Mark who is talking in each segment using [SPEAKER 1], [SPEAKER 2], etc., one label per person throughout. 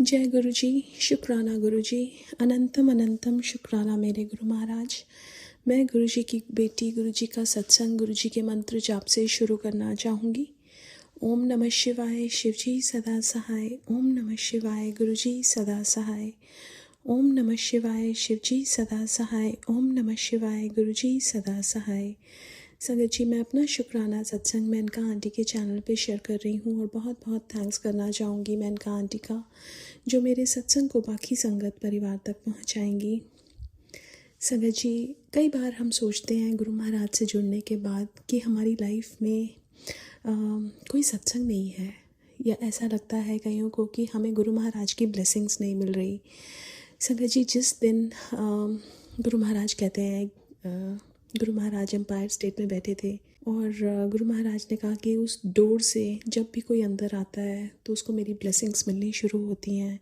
[SPEAKER 1] जय गुरु जी, शुक्राना गुरु जी, अनंतम अनंतम शुक्राना मेरे गुरु महाराज। मैं गुरु जी की बेटी गुरु जी का सत्संग गुरु जी के मंत्र जाप से शुरू करना चाहूँगी। ओम नमः शिवाय, शिव जी सदा सहाय। ओम नमः शिवाय, गुरु जी सदा सहाय। ओम नमः शिवाय, शिव जी सदा सहाय। ओम नमः शिवाय, गुरु जी सदा सहाय। संगत जी, मैं अपना शुक्राना सत्संग मेनका आंटी के चैनल पे शेयर कर रही हूँ और बहुत बहुत थैंक्स करना चाहूँगी मेनका आंटी का, जो मेरे सत्संग को बाकी संगत परिवार तक पहुँचाएंगी। संगत जी, कई बार हम सोचते हैं गुरु महाराज से जुड़ने के बाद कि हमारी लाइफ में कोई सत्संग नहीं है, या ऐसा लगता है कईयों को कि हमें गुरु महाराज की ब्लेसिंग्स नहीं मिल रही। संगत जी, जिस दिन गुरु महाराज कहते हैं, गुरु महाराज एम्पायर स्टेट में बैठे थे और गुरु महाराज ने कहा कि उस डोर से जब भी कोई अंदर आता है तो उसको मेरी ब्लेसिंग्स मिलनी शुरू होती हैं।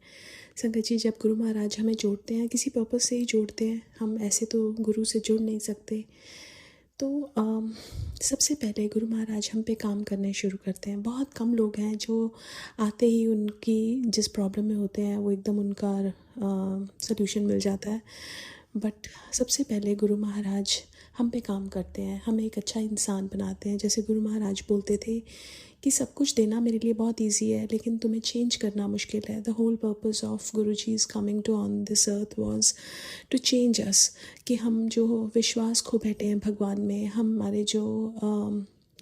[SPEAKER 1] संगत जी, जब गुरु महाराज हमें जोड़ते हैं, किसी पर्पस से ही जोड़ते हैं, हम ऐसे तो गुरु से जुड़ नहीं सकते, तो सबसे पहले गुरु महाराज हम पे काम करने शुरू करते हैं। बहुत कम लोग हैं जो आते ही उनकी जिस प्रॉब्लम में होते हैं वो एकदम उनका सल्यूशन मिल जाता है, बट सबसे पहले गुरु महाराज हम पे काम करते हैं, हमें एक अच्छा इंसान बनाते हैं। जैसे गुरु महाराज बोलते थे कि सब कुछ देना मेरे लिए बहुत इजी है, लेकिन तुम्हें चेंज करना मुश्किल है। The whole purpose of guru ji is coming to on this earth was to change us, कि हम जो विश्वास खो बैठे हैं भगवान में, हमारे जो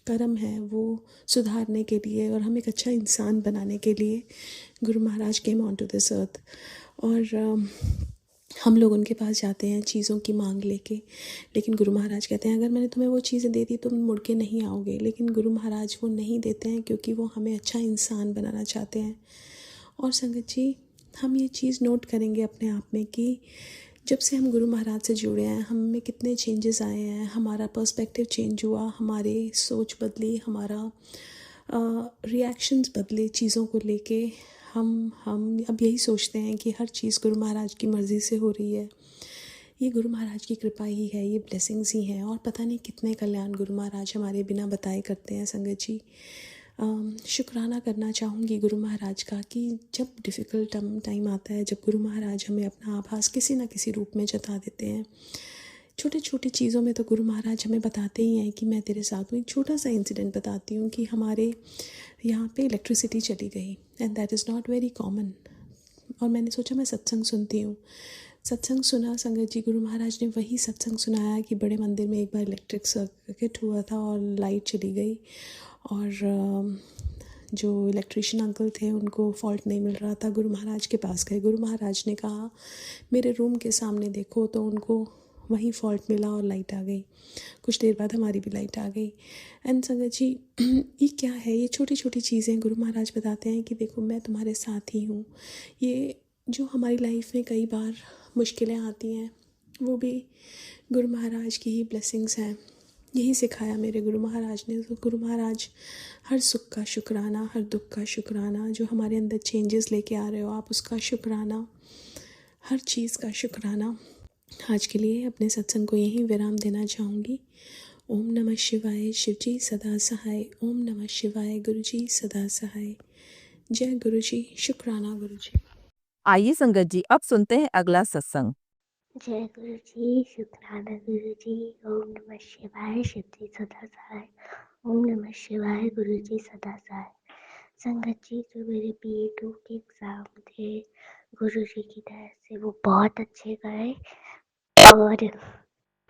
[SPEAKER 1] कर्म है वो सुधारने के लिए और हम एक अच्छा इंसान बनाने के लिए Guru Maharaj came on to this earth. और हम लोग उनके पास जाते हैं चीज़ों की मांग लेके, लेकिन गुरु महाराज कहते हैं अगर मैंने तुम्हें वो चीज़ें दे दी तुम मुड़ के नहीं आओगे। लेकिन गुरु महाराज वो नहीं देते हैं, क्योंकि वो हमें अच्छा इंसान बनाना चाहते हैं। और संगत जी, हम ये चीज़ नोट करेंगे अपने आप में कि जब से हम गुरु महाराज से जुड़े हैं, हम में कितने चेंजेस आए हैं। हमारा पर्सपेक्टिव चेंज हुआ, हमारे सोच बदली, हमारा रिएक्शंस बदले चीज़ों को लेके। हम अब यही सोचते हैं कि हर चीज़ गुरु महाराज की मर्ज़ी से हो रही है, ये गुरु महाराज की कृपा ही है, ये ब्लेसिंग्स ही हैं। और पता नहीं कितने कल्याण गुरु महाराज हमारे बिना बताए करते हैं। संगत जी, शुक्राना करना चाहूँगी गुरु महाराज का कि जब डिफ़िकल्ट टाइम आता है, जब गुरु महाराज हमें अपना आभास किसी न किसी रूप में जता देते हैं। छोटी छोटी चीज़ों में तो गुरु महाराज हमें बताते ही हैं कि मैं तेरे साथ हूँ। एक छोटा सा इंसिडेंट बताती हूँ कि हमारे यहाँ पे इलेक्ट्रिसिटी चली गई, and that is not very common. और मैंने सोचा मैं सत्संग सुनती हूँ, सत्संग सुना। संगत जी, गुरु महाराज ने वही सत्संग सुनाया कि बड़े मंदिर में एक बार इलेक्ट्रिक सर्किट हुआ था और लाइट चली गई, और जो इलेक्ट्रिशियन अंकल थे उनको फॉल्ट नहीं मिल रहा था। गुरु महाराज के पास गए, गुरु महाराज ने कहा मेरे रूम के सामने देखो, तो उनको वहीं फॉल्ट मिला और लाइट आ गई। कुछ देर बाद हमारी भी लाइट आ गई। एंड संगत जी, ये क्या है, ये छोटी छोटी चीज़ें गुरु महाराज बताते हैं कि देखो मैं तुम्हारे साथ ही हूँ। ये जो हमारी लाइफ में कई बार मुश्किलें आती हैं, वो भी गुरु महाराज की ही ब्लेसिंग्स हैं। यही सिखाया मेरे गुरु महाराज ने। तो गुरु महाराज, हर सुख का शुक्राना, हर दुख का शुक्राना, जो हमारे अंदर चेंजेस लेके आ रहे हो आप, उसका शुक्राना, हर चीज़ का शुक्राना। आज के लिए अपने सत्संग को यहीं विराम देना चाहूँगी। ओम नमः शिवाय, शिव जी सदा सहाय। ओम नमः शिवाय, गुरु जी सदा सहाय। जय गुरु जी, शुक्राना गुरु जी।
[SPEAKER 2] आइए संगत जी, अब सुनते हैं अगला सत्संग।
[SPEAKER 3] जय गुरु जी, शुक्राना गुरु जी। ओम नमः शिवाय, शिव जी सदा सहाय। ओम नमः शिवाय, गुरु जी सदा सहाय। संगत जी, जो मेरे BA2 के एग्ज़ाम थे, गुरु जी की तरफ से वो बहुत अच्छे गए और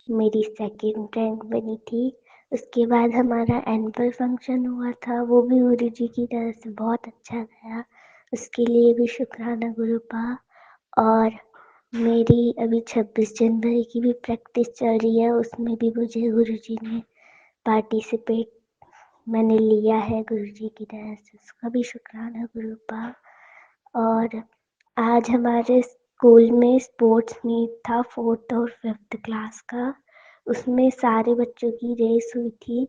[SPEAKER 3] मेरी सेकंड रैंक बनी थी। उसके बाद हमारा एनुअल फंक्शन हुआ था, वो भी गुरु जी की तरफ से बहुत अच्छा गया। उसके लिए भी शुक्राना गुरुपा। और मेरी अभी 26 जनवरी की भी प्रैक्टिस चल रही है, उसमें भी मुझे गुरुजी ने पार्टिसिपेट मैंने लिया है गुरुजी की तरफ से, उसका भी शुक्राना गुरुपा। और आज हमारे स्कूल में स्पोर्ट्स मीट था 4th और 5th क्लास का, उसमें सारे बच्चों की रेस हुई थी।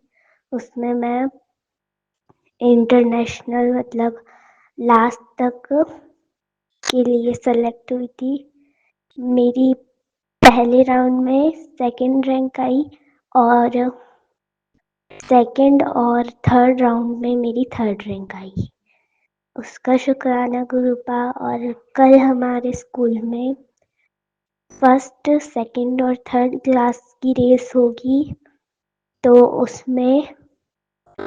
[SPEAKER 3] उसमें मैं इंटरनेशनल मतलब लास्ट तक के लिए सेलेक्ट हुई थी। मेरी पहले राउंड में सेकंड रैंक आई और सेकंड और थर्ड राउंड में मेरी थर्ड रैंक आई। उसका शुक्राना गुरुपा। और कल हमारे स्कूल में फर्स्ट, सेकंड और थर्ड क्लास की रेस होगी, तो उसमें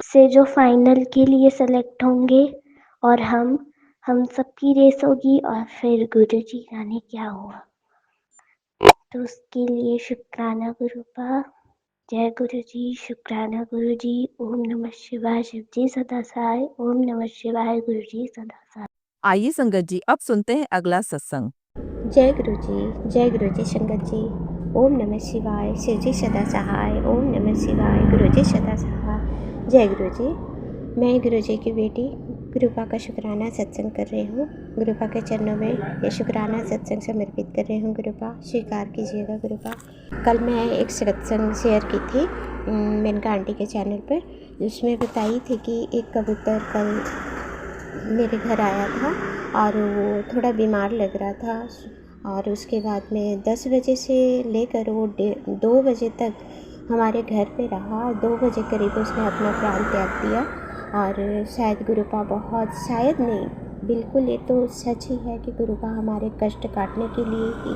[SPEAKER 3] से जो फाइनल के लिए सेलेक्ट होंगे और हम सबकी रेस होगी। और फिर गुरुजी जाने क्या हुआ, तो उसके लिए शुक्राना गुरुपा। जय गुरुजी, शुक्राना गुरुजी। ओम नमः शिवाय, शिव जी सदा सहाय। ओम नमः शिवाय, गुरुजी सदा सहाय।
[SPEAKER 2] आइए संगत जी अब सुनते हैं अगला सत्संग।
[SPEAKER 3] जय गुरुजी संगत जी। ओम नमः शिवाय, शिव जी सदा सहाय। ओम नमः शिवाय, गुरुजी सदा सहाय। जय गुरुजी। मैं गुरुजी की बेटी गुरुपा का शुक्राना सत्संग कर रही हूँ। गुरुपा के चरणों में ये शुक्राना सत्संग समर्पित कर रही हूँ। गुरुपा स्वीकार कीजिएगा गुरुपा। कल मैं एक सत्संग शेयर की थी मेनका आंटी के चैनल पर, जिसमें बताई थी कि एक कबूतर कल मेरे घर आया था और वो थोड़ा बीमार लग रहा था। और उसके बाद में 10 बजे से लेकर वो 2 बजे तक हमारे घर पे रहा। 2 बजे करीब उसने अपना प्राण त्याग दिया। और शायद गुरुपा बहुत, शायद नहीं, बिल्कुल ये तो सच ही है कि गुरुपा हमारे कष्ट काटने के लिए ही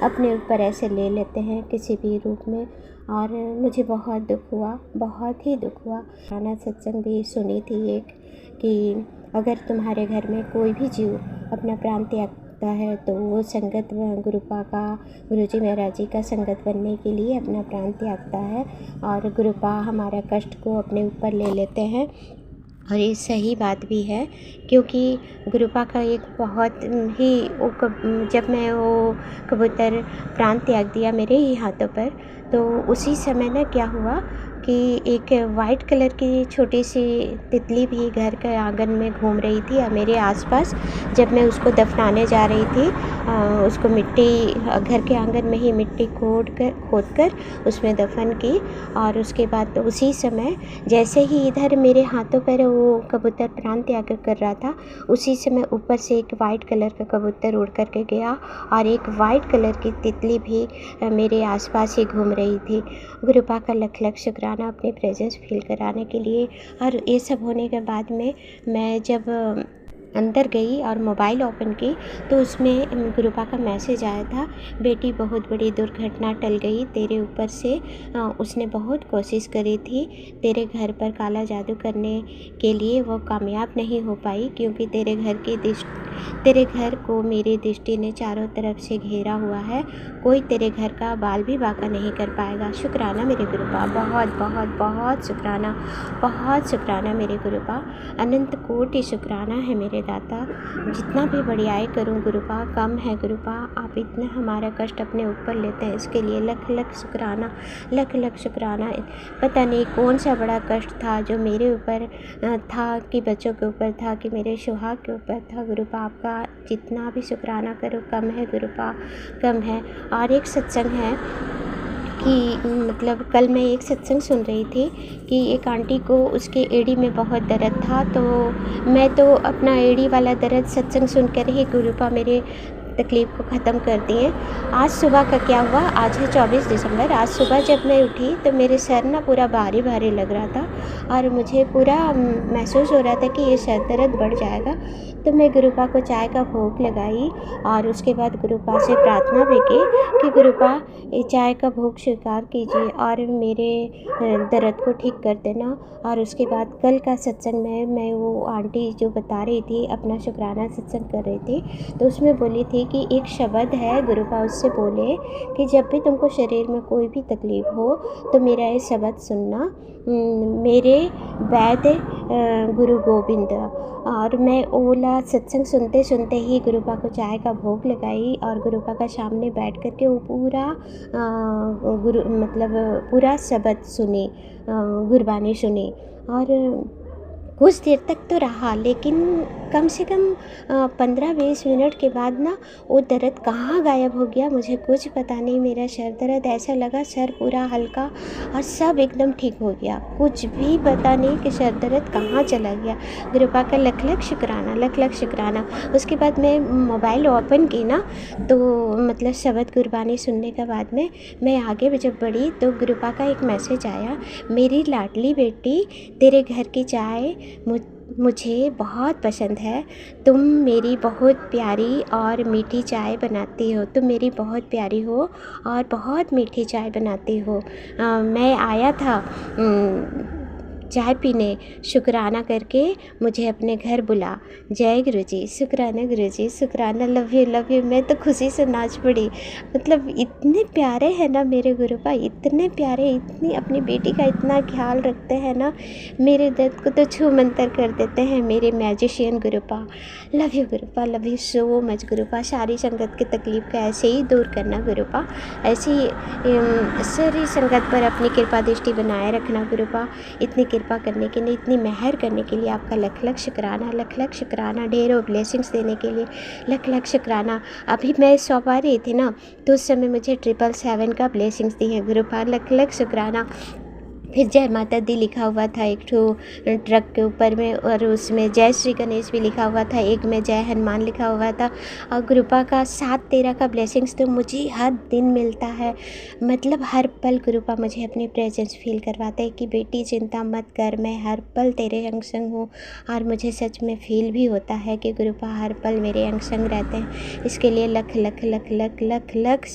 [SPEAKER 3] अपने ऊपर ऐसे ले लेते हैं किसी भी रूप में। और मुझे बहुत दुख हुआ, बहुत ही दुख हुआ। गाना सत्संग भी सुनी थी एक, कि अगर तुम्हारे घर में कोई भी जीव अपना प्राण त्यागता है तो वो संगत गुरुपा का, गुरुजी महाराज जी का संगत बनने के लिए अपना प्राण त्यागता है। और गुरुपा हमारा कष्ट को अपने ऊपर ले लेते हैं। और ये सही बात भी है, क्योंकि गुरुपा का एक बहुत ही जब मैं वो कबूतर प्राण त्याग दिया मेरे ही हाथों पर, तो उसी समय ना क्या हुआ कि एक वाइट कलर की छोटी सी तितली भी घर के आंगन में घूम रही थी मेरे आसपास। जब मैं उसको दफनाने जा रही थी, उसको मिट्टी, घर के आंगन में ही मिट्टी खोद कर उसमें दफन की। और उसके बाद तो उसी समय जैसे ही इधर मेरे हाथों पर वो कबूतर प्राण त्याग कर रहा था, उसी समय ऊपर से एक वाइट कलर का कबूतर उड़ कर के गया और एक वाइट कलर की तितली भी मेरे आसपास ही घूम रही थी। गुरुपा का लख लख शुक्राना अपने प्रेजेंस फील कराने के लिए। और ये सब होने के बाद में मैं जब अंदर गई और मोबाइल ओपन की, तो उसमें गुरुपा का मैसेज आया था, बेटी बहुत बड़ी दुर्घटना टल गई तेरे ऊपर से। उसने बहुत कोशिश करी थी तेरे घर पर काला जादू करने के लिए, वो कामयाब नहीं हो पाई, क्योंकि तेरे घर को मेरी दृष्टि ने चारों तरफ से घेरा हुआ है। कोई तेरे घर का बाल भी बांका नहीं कर पाएगा। शुक्राना मेरे गुरुपा, बहुत बहुत बहुत शुक्राना, बहुत शुक्राना मेरे गुरुपा। अनंत कोटि शुक्राना है मेरे दाता। जितना भी बड़ाई करूं गुरुपा कम है गुरुपा। आप इतना हमारा कष्ट अपने ऊपर लेते हैं, इसके लिए लख लख शुक्राना, लख लख शुक्राना। पता नहीं कौन सा बड़ा कष्ट था जो मेरे ऊपर था, कि बच्चों के ऊपर था, कि मेरे सुहाग के ऊपर था। गुरुपा आपका जितना भी शुक्राना करो कम है गुरुपा, कम है। और एक सत्संग है कि मतलब कल मैं एक सत्संग सुन रही थी कि एक आंटी को उसके एड़ी में बहुत दर्द था, तो मैं तो अपना एड़ी वाला दर्द सत्संग सुनकर ही गुरुपा मेरे तकलीफ़ को ख़त्म कर दिए। आज सुबह का क्या हुआ, आज है 24 दिसंबर। आज सुबह जब मैं उठी तो मेरे सर ना पूरा भारी भारी लग रहा था और मुझे पूरा महसूस हो रहा था कि ये सर दर्द बढ़ जाएगा। तो मैं गुरुपा को चाय का भोग लगाई और उसके बाद गुरुपा से प्रार्थना भी की कि गुरुपा ये चाय का भोग स्वीकार कीजिए और मेरे दर्द को ठीक कर देना। और उसके बाद कल का सत्संग में मैं वो आंटी जो बता रही थी अपना शुक्राना सत्संग कर रही थी, तो उसमें बोली थी कि एक शब्द है, गुरुपा उससे बोले कि जब भी तुमको शरीर में कोई भी तकलीफ़ हो तो मेरा ये शब्द सुनना, मेरे वैद्य गुरु गोविंद। और मैं ओला सत्संग सुनते सुनते ही गुरुपा को चाय का भोग लगाई और गुरुपा का सामने बैठ कर के वो पूरा पूरा शब्द सुनी, गुरबानी सुनी। और कुछ देर तक तो रहा, लेकिन कम से कम 15-20 मिनट के बाद ना वो दर्द कहाँ गायब हो गया मुझे कुछ पता नहीं। मेरा सर दर्द ऐसा लगा, सर पूरा हल्का और सब एकदम ठीक हो गया, कुछ भी पता नहीं कि सर दर्द कहाँ चला गया। गुरुपा का लख लख शुक्राना, लख लख शुक्राना। उसके बाद मैं मोबाइल ओपन की ना, तो मतलब शब्द गुरबानी सुनने के बाद में मैं आगे जब बढ़ी तो गुरुपा का एक मैसेज आया, मेरी लाडली बेटी तेरे घर की चाय मुझे बहुत पसंद है। तुम मेरी बहुत प्यारी और मीठी चाय बनाती हो। तुम मेरी बहुत प्यारी हो और बहुत मीठी चाय बनाती हो। मैं आया था चाय पीने, शुक्राना करके मुझे अपने घर बुला। जय गुरु जी, शुक्राना गुरु जी, शुक्राना, लव यू लव यू। मैं तो खुशी से नाच पड़ी। मतलब इतने प्यारे हैं ना मेरे गुरुपा, इतने प्यारे, इतनी अपनी बेटी का इतना ख्याल रखते हैं ना, मेरे दर्द को तो छू मंतर कर देते हैं मेरे magician Gurupa. Love you Gurupa, love you so much Gurupa. सारी संगत की तकलीफ़ का ऐसे ही दूर करना गुरुपा, ऐसी सारी संगत पर अपनी कृपा दृष्टि बनाए रखना गुरुपा। इतनी कृपा करने के लिए, इतनी मेहर करने के लिए आपका लख लख शुक्राना, लख लख शुक्राना। ढेरों ब्लेसिंग्स देने के लिए लख लख शुक्राना। अभी मैं सौंपा रही थी ना, तो उस समय मुझे 777 का ब्लेसिंग्स दी है गुरुपा, लख लख शुक्राना। फिर जय माता दी लिखा हुआ था एक ठो ट्रक के ऊपर में, और उसमें जय श्री गणेश भी लिखा हुआ था, एक में जय हनुमान लिखा हुआ था। और गुरुपा का 7/13 का ब्लेसिंग्स तो मुझे हर दिन मिलता है। मतलब हर पल गुरुपा मुझे अपनी प्रेजेंस फील करवाते हैं कि बेटी चिंता मत कर, मैं हर पल तेरे अंग संग हूँ। और मुझे सच में फील भी होता है कि गुरुपा हर पल मेरे अंग संग रहते हैं। इसके लिए लख लख लख लख लख लख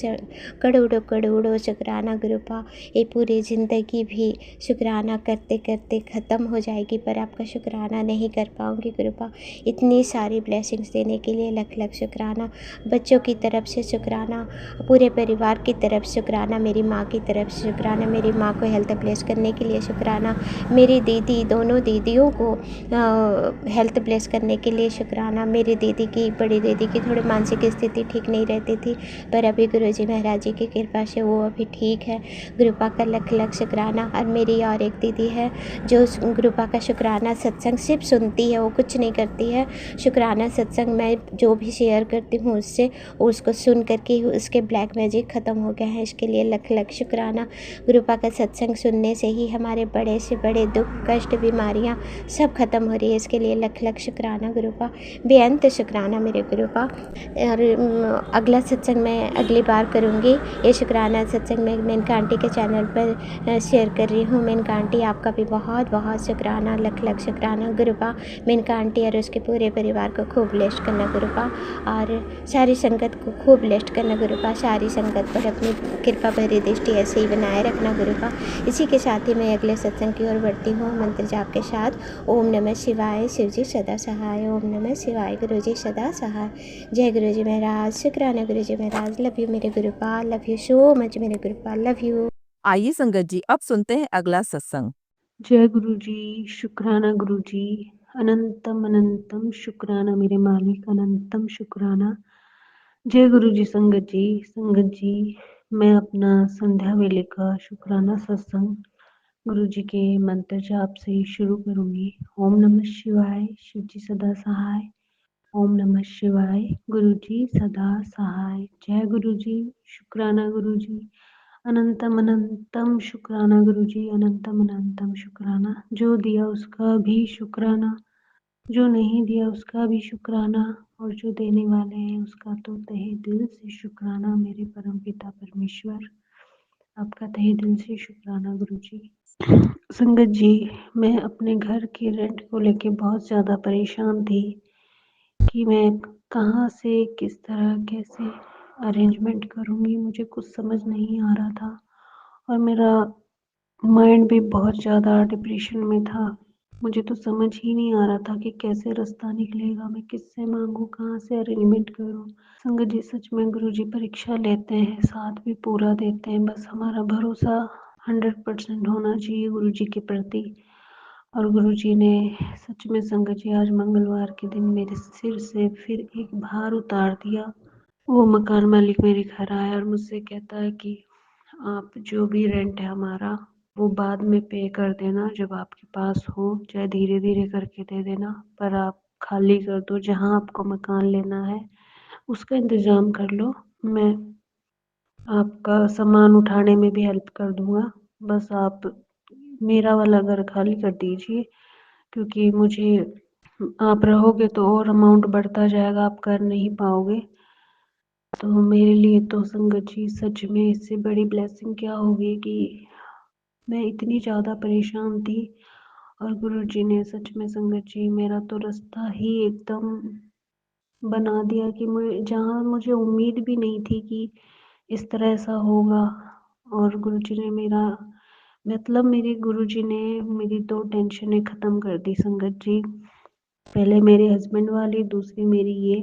[SPEAKER 3] करोड़ों करोड़ों शुक्राना गुरुपा। ये पूरी ज़िंदगी भी शुक्राना करते करते ख़त्म हो जाएगी, पर आपका शुक्राना नहीं कर पाऊँगी गुरुपा। इतनी सारी ब्लेसिंग्स देने के लिए लख लख शुक्राना। बच्चों की तरफ से शुक्राना, पूरे परिवार की तरफ शुक्राना, मेरी माँ की तरफ से शुक्राना, मेरी माँ को हेल्थ ब्लेस करने के लिए शुक्राना, मेरी दीदी, दोनों दीदियों को हेल्थ ब्लेस करने के लिए शुक्राना। मेरी दीदी की, बड़ी दीदी की थोड़ी मानसिक स्थिति ठीक नहीं रहती थी, पर अभी गुरुजी महाराज जी की कृपा से वो अभी ठीक है। गुरुपा का लख लख शुक्राना। और मेरी और एक दीदी है जो गुरुपा का शुक्राना सत्संग सिर्फ सुनती है, वो कुछ नहीं करती है। शुक्राना सत्संग मैं जो भी शेयर करती हूँ उससे, उसको सुन करके उसके ब्लैक मैजिक ख़त्म हो गया है। इसके लिए लख लख शुक्राना। गुरुपा का सत्संग सुनने से ही हमारे बड़े से बड़े दुख, कष्ट, बीमारियाँ सब खत्म हो रही है। इसके लिए लख लख शुक्राना गुरुपा, बेअंत शुक्राना मेरे गुरुपा। और अगला सत्संग मैं अगली बार करूँगी। ये शुक्राना सत्संग मैं मेनका आंटी के चैनल पर शेयर कर रही हूँ। मेनका आंटी आपका भी बहुत बहुत शुक्राना, लख लख शुक्राना गुरुपा। मेनका आंटी और उसके पूरे परिवार को खूब ब्लेस्ड करना गुरुपा, और सारी संगत को खूब ब्लेस्ड करना गुरुपा। सारी संगत पर अपनी कृपा भरी दृष्टि ऐसे ही बनाए रखना गुरुपा। इसी के साथ ही मैं अगले सत्संग की ओर बढ़ती हूँ मंत्र जाप के साथ। ओम नमः शिवाय, शिव जी सदा सहाय। ओम नमः शिवाय, गुरु जी सदा सहाय। जय गुरु जी महाराज, शुक्राना गुरु जी महाराज। लव यू मेरे गुरुपा, लव यू सो मच मेरे गुरुपा, लव यू।
[SPEAKER 2] आइए संगत जी, अब सुनते हैं अगला सत्संग।
[SPEAKER 4] जय गुरु जी, शुक्राना गुरु जी, अनंतम अनंतम शुक्राना मेरे मालिक, अनंतम शुक्राना। जय गुरु जी संगत जी, मैं अपना संध्या वेले का शुक्राना सत्संग गुरु जी के मंत्र जाप से ही शुरू करूंगी। ओम नमः शिवाय, शिव जी सदा सहाय। ओम नमः शिवाय, गुरु जी सदा सहाय। जय गुरु जी, शुक्राना गुरु जी, अनंतम अनंतम शुक्राना गुरु जी, अनंतम अनंतम शुक्राना। जो दिया उसका भी शुक्राना, जो नहीं दिया उसका भी शुक्राना, और जो देने वाले हैं उसका तो तहे दिल से शुक्राना। मेरे परम पिता परमेश्वर, आपका तहे दिल से शुक्राना गुरु जी। संगत जी, मैं अपने घर के रेंट को लेके बहुत ज़्यादा परेशान थी कि मैं कहाँ से, किस तरह, कैसे अरेंजमेंट करूँगी, मुझे कुछ समझ नहीं आ रहा था। और मेरा माइंड भी बहुत ज़्यादा डिप्रेशन में था। मुझे तो समझ ही नहीं आ रहा था कि कैसे रास्ता निकलेगा, मैं किससे मांगूँ, कहाँ से अरेंजमेंट करूँ। संगत जी, सच में गुरु जी परीक्षा लेते हैं, साथ भी पूरा देते हैं। बस हमारा भरोसा 100% होना चाहिए गुरु जी के प्रति। और गुरुजी ने सच में संगत जी आज मंगलवार के दिन मेरे सिर से फिर एक भार उतार दिया। वो मकान मालिक मेरे घर आया और मुझसे कहता है कि आप जो भी रेंट है हमारा, वो बाद में पे कर देना जब आपके पास हो, चाहे धीरे धीरे करके दे देना, पर आप खाली कर दो। जहाँ आपको मकान लेना है उसका इंतज़ाम कर लो, मैं आपका सामान उठाने में भी हेल्प कर दूंगा। बस आप मेरा वाला घर खाली कर दीजिए, क्योंकि मुझे, आप रहोगे तो और अमाउंट बढ़ता जाएगा, आप कर नहीं पाओगे। तो मेरे लिए तो संगत जी सच में इससे बड़ी ब्लेसिंग क्या होगी कि मैं इतनी ज़्यादा परेशान थी। और गुरुजी ने सच में संगत जी मेरा तो रास्ता ही एकदम बना दिया कि मुझे जहाँ मुझे उम्मीद भी नहीं थी कि इस तरह ऐसा होगा। और गुरुजी ने मेरा मतलब मेरे गुरुजी ने मेरी 2 टेंशनें ख़त्म कर दी संगत जी। पहले मेरे हस्बैंड वाली, दूसरी मेरी ये।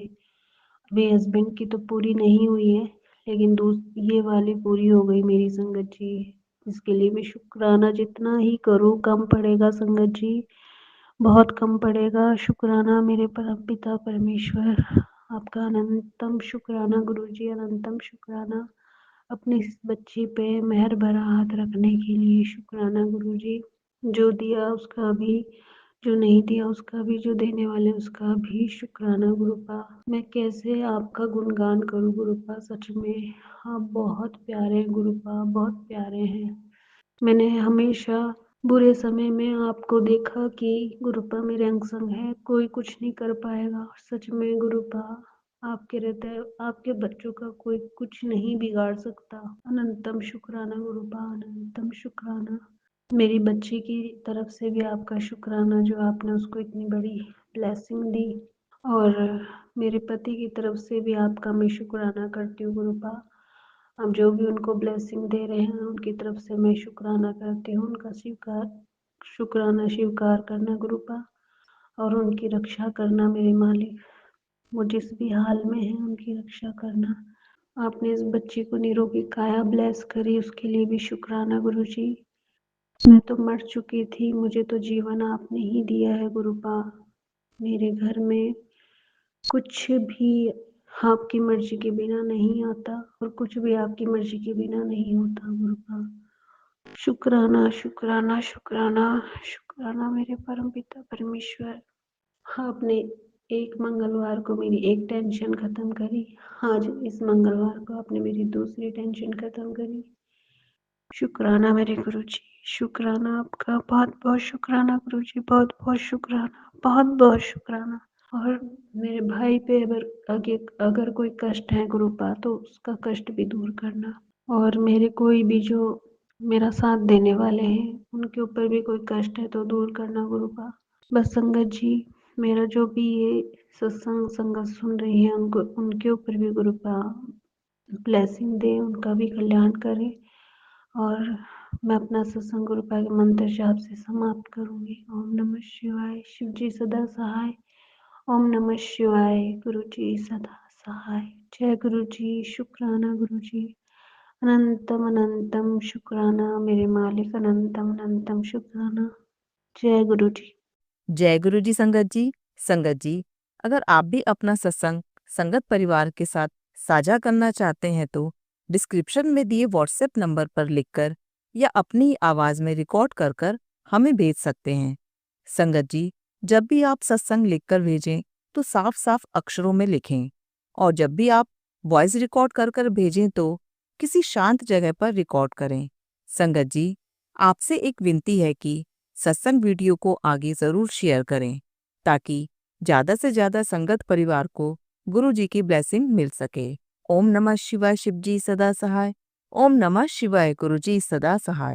[SPEAKER 4] अभी हस्बैंड की तो पूरी नहीं हुई है, लेकिन ये वाली पूरी हो गई मेरी संगत जी। इसके लिए मैं शुक्राना जितना ही करूँ कम पड़ेगा संगत जी, बहुत कम पड़ेगा। शुक्राना मेरे परमपिता परमेश्वर, आपका अनंतम शुक्राना गुरुजी, अनंतम शुक्राना अपनी इस बच्ची पे मेहर भरा हाथ रखने के लिए। शुक्राना गुरुजी, जो दिया उसका भी, जो नहीं दिया उसका भी, जो देने वाले उसका भी शुक्राना गुरुपा। मैं कैसे आपका गुणगान करूं गुरुपा, सच में आप बहुत प्यारे हैं गुरुपा, बहुत प्यारे हैं। मैंने हमेशा बुरे समय में आपको देखा कि गुरुपा मेरे अंग संग है, कोई कुछ नहीं कर पाएगा। सच में गुरुपा आपके रहते आपके बच्चों का कोई कुछ नहीं बिगाड़ सकता। अनंतम शुक्राना गुरुपा, अनंतम शुक्राना। मेरी बच्ची की तरफ से भी आपका शुक्राना, जो आपने उसको इतनी बड़ी ब्लेसिंग दी। और मेरे पति की तरफ से भी आपका मैं शुक्राना करती हूँ गुरुपा। अब जो भी उनको ब्लेसिंग दे रहे हैं उनकी तरफ से मैं शुक्राना करती हूँ, उनका शुक्राना स्वीकार करना गुरुपा। और उनकी रक्षा करना मेरे मालिक, वो जिस भी हाल में है उनकी रक्षा करना। आपने इस बच्ची को निरोगी काया ब्लेस करी, उसके लिए भी शुक्राना गुरुजी। मैं तो मर चुकी थी, मुझे तो जीवन आपने ही दिया है गुरुपा। मेरे घर में कुछ भी आपकी मर्जी के बिना नहीं आता, और कुछ भी आपकी मर्जी के बिना नहीं होता गुरुपा। शुक्राना शुक्राना शुक्राना शुक्राना मेरे परमपिता परमेश्वर। आपने एक मंगलवार को मेरी एक टेंशन खत्म करी, आज इस मंगलवार को आपने मेरी दूसरी टेंशन खत्म करी। शुक्राना मेरे गुरुजी, शुक्राना आपका, बहुत बहुत शुक्राना गुरुजी, बहुत बहुत शुक्राना, बहुत बहुत शुक्राना। और मेरे भाई पे अगर कोई कष्ट है गुरुपा, तो उसका कष्ट भी दूर करना। और मेरे कोई भी जो मेरा साथ देने वाले हैं उनके ऊपर भी कोई कष्ट है तो दूर करना गुरुपा। बस संगत जी, मेरा जो भी ये सत्संग संगत सुन रही है उनको, उनके ऊपर भी गुरुपा ब्लेसिंग दे, उनका भी कल्याण करे। और मैं अपना सत्संग गुरुपा के मंत्र जाप से समाप्त करूंगी। ओम नमः शिवाय, शिव जी सदा सहाय। ओम नमः शिवाय, गुरु जी सदा सहाय। जय गुरु जी, शुक्राना गुरु जी, अनंतम अनंतम शुक्राना मेरे मालिक, अनंतम अनंतम शुक्राना। जय गुरु जी।
[SPEAKER 2] जय गुरु जी संगत जी। संगत जी, अगर आप भी अपना सत्संग संगत परिवार के साथ साझा करना चाहते हैं तो डिस्क्रिप्शन में दिए व्हाट्सएप नंबर पर लिखकर या अपनी आवाज में रिकॉर्ड कर कर हमें भेज सकते हैं। संगत जी, जब भी आप सत्संग लिखकर भेजें तो साफ साफ अक्षरों में लिखें, और जब भी आप वॉइस रिकॉर्ड कर कर भेजें तो किसी शांत जगह पर रिकॉर्ड करें। संगत जी, आपसे एक विनती है कि सत्संग वीडियो को आगे जरूर शेयर करें, ताकि ज्यादा से ज्यादा संगत परिवार को गुरु जी की ब्लेसिंग मिल सके। ओम नमः शिवाय, शिव जी सदा सहाय। ओम नमः शिवाय, गुरु जी सदा सहाय।